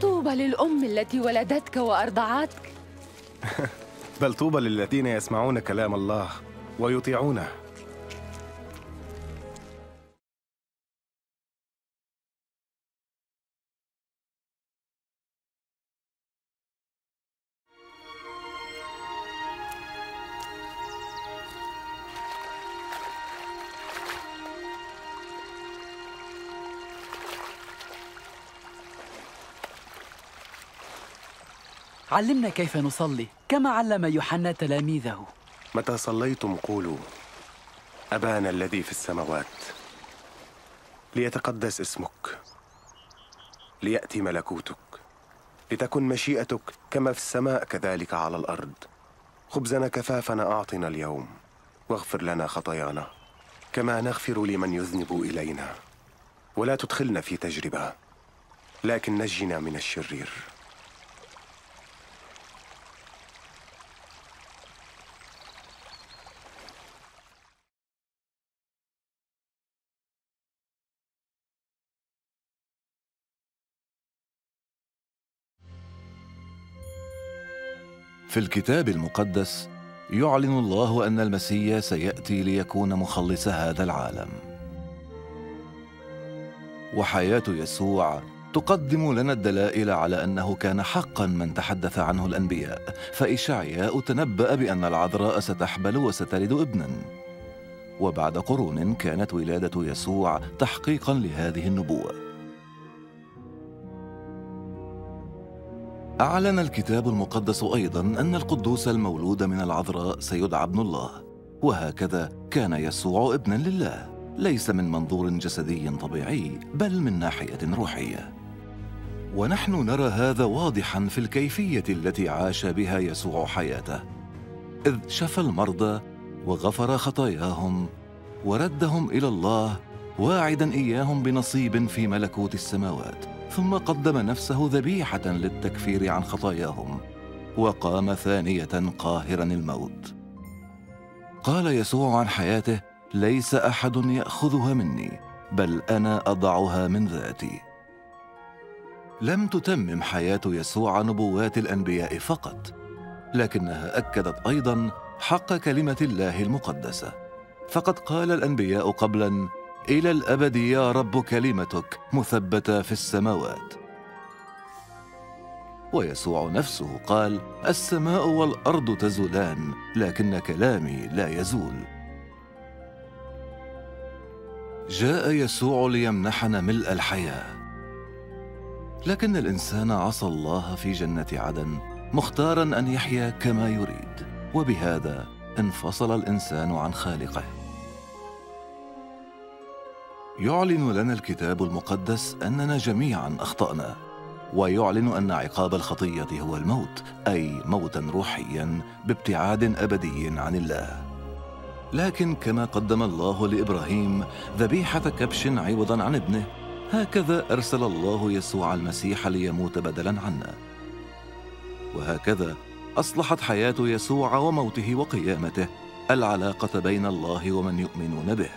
طوبى للأم التي ولدتك وأرضعتك. بل طوبى للذين يسمعون كلام الله ويطيعونه. علمنا كيف نصلي كما علم يوحنا تلاميذه. متى صليتم قولوا: أبانا الذي في السماوات، ليتقدس اسمك، ليأتي ملكوتك، لتكن مشيئتك كما في السماء كذلك على الأرض. خبزنا كفافنا أعطنا اليوم، واغفر لنا خطايانا كما نغفر لمن يذنب إلينا، ولا تدخلنا في تجربة لكن نجنا من الشرير. في الكتاب المقدس يعلن الله أن المسيح سيأتي ليكون مخلص هذا العالم، وحياة يسوع تقدم لنا الدلائل على أنه كان حقا من تحدث عنه الأنبياء، فإشعياء تنبأ بأن العذراء ستحبل وستلد ابنا، وبعد قرون كانت ولادة يسوع تحقيقا لهذه النبوة. أعلن الكتاب المقدس أيضاً أن القدوس المولود من العذراء سيدعى ابن الله، وهكذا كان يسوع ابناً لله، ليس من منظور جسدي طبيعي بل من ناحية روحية. ونحن نرى هذا واضحاً في الكيفية التي عاش بها يسوع حياته، إذ شفى المرضى وغفر خطاياهم وردهم إلى الله، واعداً إياهم بنصيب في ملكوت السماوات، ثم قدم نفسه ذبيحة للتكفير عن خطاياهم، وقام ثانية قاهرا الموت. قال يسوع عن حياته: ليس أحد يأخذها مني، بل أنا أضعها من ذاتي. لم تتمم حياة يسوع نبوات الأنبياء فقط، لكنها أكدت أيضا حق كلمة الله المقدسة، فقد قال الأنبياء قبلا: إلى الأبد يا رب كلمتك مثبتة في السماوات. ويسوع نفسه قال: السماء والأرض تزولان لكن كلامي لا يزول. جاء يسوع ليمنحنا ملء الحياة، لكن الإنسان عصى الله في جنة عدن، مختارا أن يحيا كما يريد، وبهذا انفصل الإنسان عن خالقه. يعلن لنا الكتاب المقدس أننا جميعاً أخطأنا، ويعلن أن عقاب الخطية هو الموت، أي موتاً روحياً بابتعاد أبدي عن الله. لكن كما قدم الله لإبراهيم ذبيحة كبش عوضاً عن ابنه، هكذا أرسل الله يسوع المسيح ليموت بدلاً عنا. وهكذا أصلحت حياة يسوع وموته وقيامته العلاقة بين الله ومن يؤمنون به.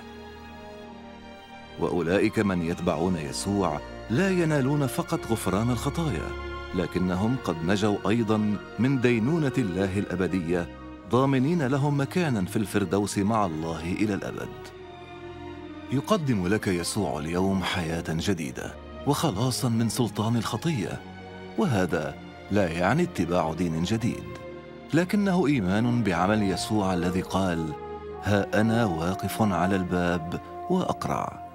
وأولئك من يتبعون يسوع لا ينالون فقط غفران الخطايا، لكنهم قد نجوا أيضاً من دينونة الله الأبدية، ضامنين لهم مكاناً في الفردوس مع الله إلى الأبد. يقدم لك يسوع اليوم حياة جديدة وخلاصاً من سلطان الخطية، وهذا لا يعني اتباع دين جديد، لكنه إيمان بعمل يسوع الذي قال: ها أنا واقف على الباب وأقرع،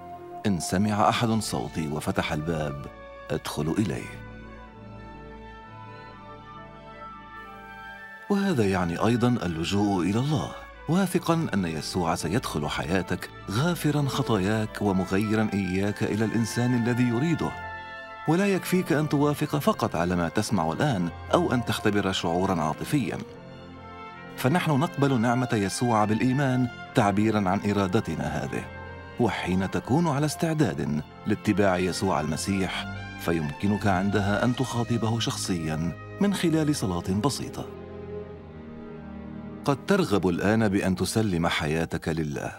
إن سمع أحد صوتي وفتح الباب أدخل إليه. وهذا يعني أيضاً اللجوء إلى الله، واثقاً أن يسوع سيدخل حياتك غافراً خطاياك ومغيراً إياك إلى الإنسان الذي يريده. ولا يكفيك أن توافق فقط على ما تسمع الآن أو أن تختبر شعوراً عاطفياً، فنحن نقبل نعمة يسوع بالإيمان تعبيراً عن إرادتنا هذه. وحين تكون على استعداد لاتباع يسوع المسيح، فيمكنك عندها أن تخاطبه شخصياً من خلال صلاة بسيطة. قد ترغب الآن بأن تسلم حياتك لله.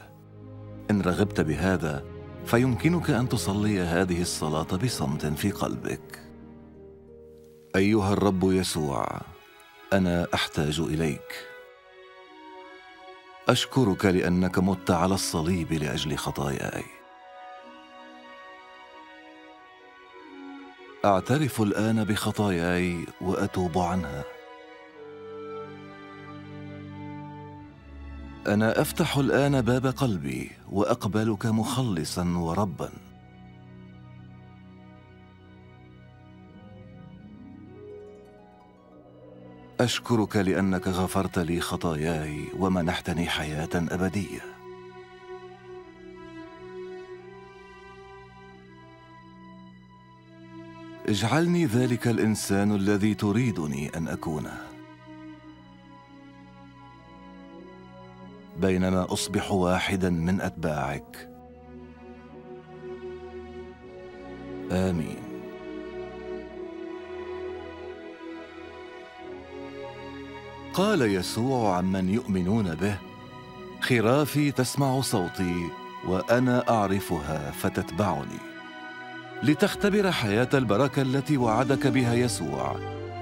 إن رغبت بهذا، فيمكنك أن تصلي هذه الصلاة بصمت في قلبك. أيها الرب يسوع، أنا أحتاج إليك. أشكرك لأنك مت على الصليب لأجل خطاياي. أعترف الآن بخطاياي وأتوب عنها. أنا أفتح الآن باب قلبي وأقبلك مخلصاً ورباً. أشكرك لأنك غفرت لي خطاياي ومنحتني حياة أبدية. اجعلني ذلك الإنسان الذي تريدني أن أكونه، بينما أصبح واحداً من أتباعك. آمين. قال يسوع عمن يؤمنون به: خرافي تسمع صوتي وأنا أعرفها فتتبعني. لتختبر حياة البركة التي وعدك بها يسوع،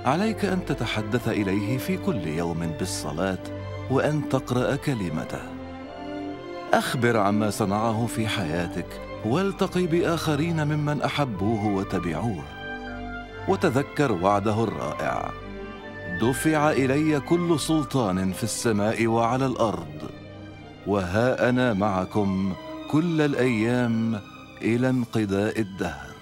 عليك أن تتحدث إليه في كل يوم بالصلاة وأن تقرأ كلمته. أخبر عما صنعه في حياتك، والتقي بآخرين ممن أحبوه وتبعوه، وتذكر وعده الرائع: دفع إلي كل سلطان في السماء وعلى الأرض، وها أنا معكم كل الأيام إلى انقضاء الدهر.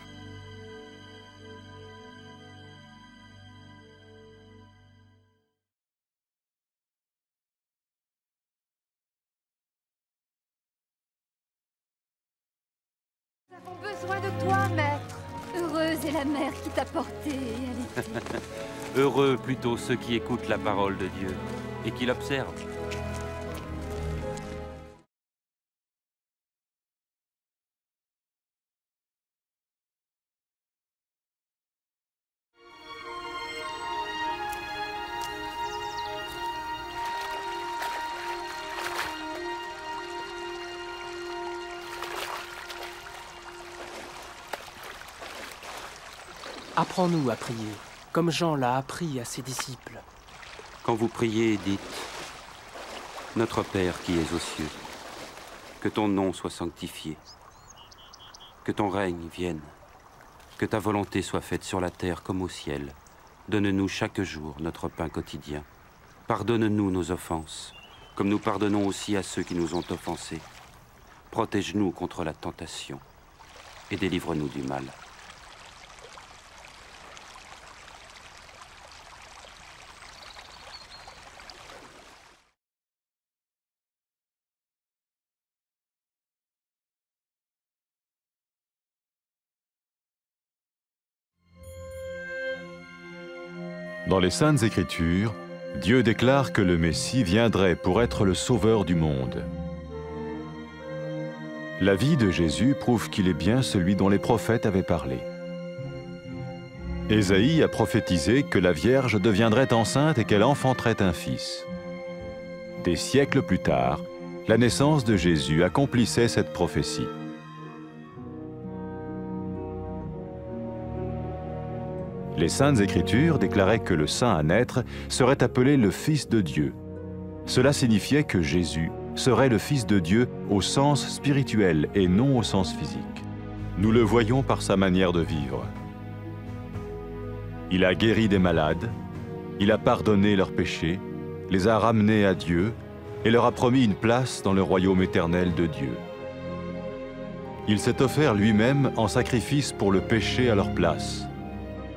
Nous avons besoin de toi, maître. Heureuse est la mère qui t'a porté et allaité. Heureux plutôt ceux qui écoutent la parole de Dieu et qui l'observent. Apprends-nous à prier, comme Jean l'a appris à ses disciples. Quand vous priez, dites: Notre Père qui es aux cieux, que ton nom soit sanctifié, que ton règne vienne, que ta volonté soit faite sur la terre comme au ciel. Donne-nous chaque jour notre pain quotidien. Pardonne-nous nos offenses, comme nous pardonnons aussi à ceux qui nous ont offensés. Protège-nous contre la tentation et délivre-nous du mal. Dans les Saintes Écritures, Dieu déclare que le Messie viendrait pour être le sauveur du monde. La vie de Jésus prouve qu'il est bien celui dont les prophètes avaient parlé. Ésaïe a prophétisé que la Vierge deviendrait enceinte et qu'elle enfanterait un fils. Des siècles plus tard, la naissance de Jésus accomplissait cette prophétie. Les Saintes Écritures déclaraient que le saint à naître serait appelé le Fils de Dieu. Cela signifiait que Jésus serait le Fils de Dieu au sens spirituel et non au sens physique. Nous le voyons par sa manière de vivre. Il a guéri des malades, il a pardonné leurs péchés, les a ramenés à Dieu et leur a promis une place dans le royaume éternel de Dieu. Il s'est offert lui-même en sacrifice pour le péché à leur place.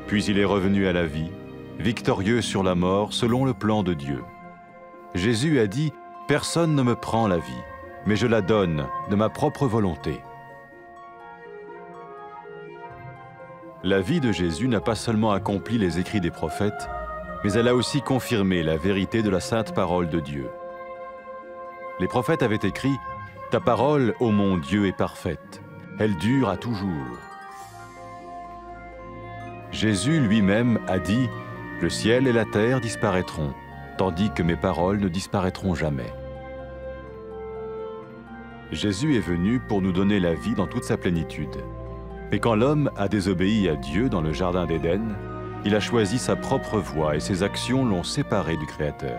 Puis il est revenu à la vie, victorieux sur la mort selon le plan de Dieu. Jésus a dit: « Personne ne me prend la vie, mais je la donne de ma propre volonté. » La vie de Jésus n'a pas seulement accompli les écrits des prophètes, mais elle a aussi confirmé la vérité de la sainte parole de Dieu. Les prophètes avaient écrit: « Ta parole, ô mon Dieu, est parfaite, elle dure à toujours. » Jésus lui-même a dit: « Le ciel et la terre disparaîtront, tandis que mes paroles ne disparaîtront jamais. » Jésus est venu pour nous donner la vie dans toute sa plénitude. Mais quand l'homme a désobéi à Dieu dans le jardin d'Éden, Il a choisi sa propre voie et ses actions l'ont séparé du Créateur.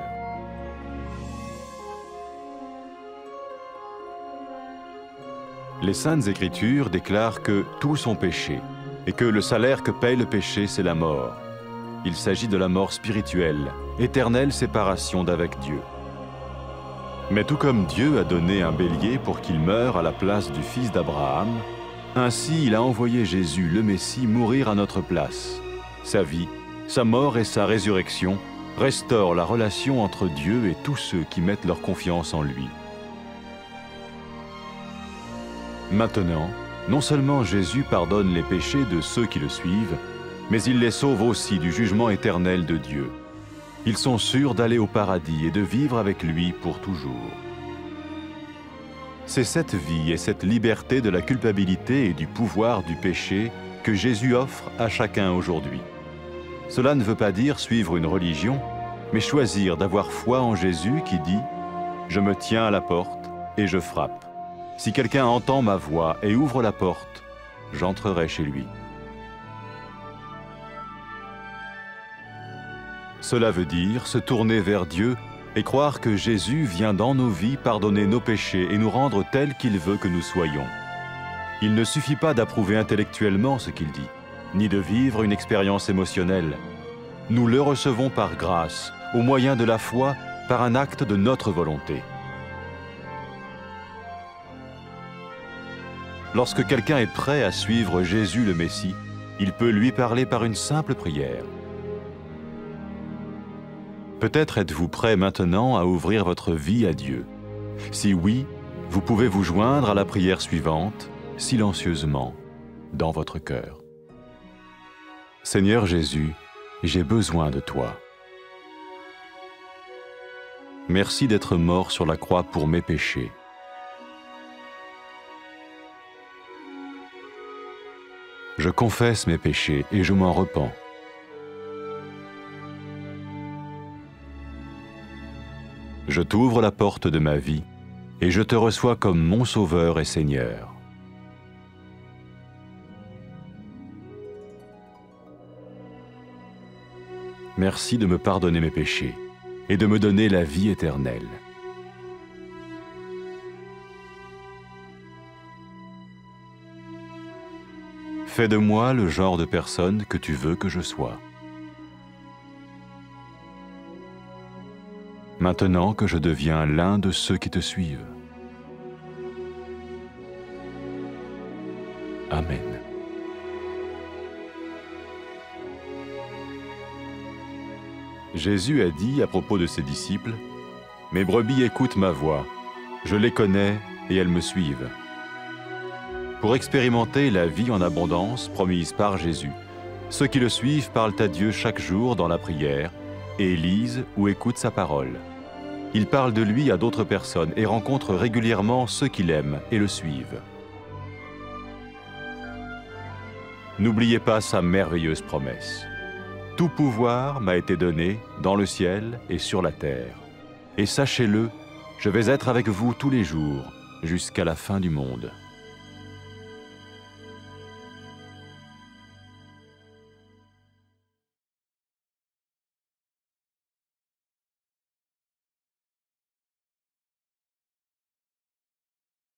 Les Saintes Écritures déclarent que tous ont péché et que le salaire que paye le péché, c'est la mort. Il s'agit de la mort spirituelle, éternelle séparation d'avec Dieu. Mais tout comme Dieu a donné un bélier pour qu'il meure à la place du fils d'Abraham, ainsi il a envoyé Jésus, le Messie, mourir à notre place. Sa vie, sa mort et sa résurrection restaurent la relation entre Dieu et tous ceux qui mettent leur confiance en lui. Maintenant, non seulement Jésus pardonne les péchés de ceux qui le suivent, mais il les sauve aussi du jugement éternel de Dieu. Ils sont sûrs d'aller au paradis et de vivre avec lui pour toujours. C'est cette vie et cette liberté de la culpabilité et du pouvoir du péché que Jésus offre à chacun aujourd'hui. Cela ne veut pas dire suivre une religion, mais choisir d'avoir foi en Jésus qui dit « Je me tiens à la porte et je frappe. Si quelqu'un entend ma voix et ouvre la porte, j'entrerai chez lui. » Cela veut dire se tourner vers Dieu et croire que Jésus vient dans nos vies pardonner nos péchés et nous rendre tels qu'il veut que nous soyons. Il ne suffit pas d'approuver intellectuellement ce qu'il dit, ni de vivre une expérience émotionnelle. Nous le recevons par grâce, au moyen de la foi, par un acte de notre volonté. Lorsque quelqu'un est prêt à suivre Jésus le Messie, il peut lui parler par une simple prière. Peut-être êtes-vous prêt maintenant à ouvrir votre vie à Dieu. Si oui, vous pouvez vous joindre à la prière suivante, silencieusement, dans votre cœur. Seigneur Jésus, j'ai besoin de toi. Merci d'être mort sur la croix pour mes péchés. Je confesse mes péchés et je m'en repens. Je t'ouvre la porte de ma vie et je te reçois comme mon Sauveur et Seigneur. Merci de me pardonner mes péchés et de me donner la vie éternelle. Fais de moi le genre de personne que tu veux que je sois. Maintenant que je deviens l'un de ceux qui te suivent. Amen. Jésus a dit à propos de ses disciples, « Mes brebis écoutent ma voix, je les connais et elles me suivent. » Pour expérimenter la vie en abondance promise par Jésus, ceux qui le suivent parlent à Dieu chaque jour dans la prière et lisent ou écoutent sa parole. Ils parlent de lui à d'autres personnes et rencontrent régulièrement ceux qui l'aiment et le suivent. N'oubliez pas sa merveilleuse promesse. « Tout pouvoir m'a été donné dans le ciel et sur la terre. Et sachez-le, je vais être avec vous tous les jours jusqu'à la fin du monde. »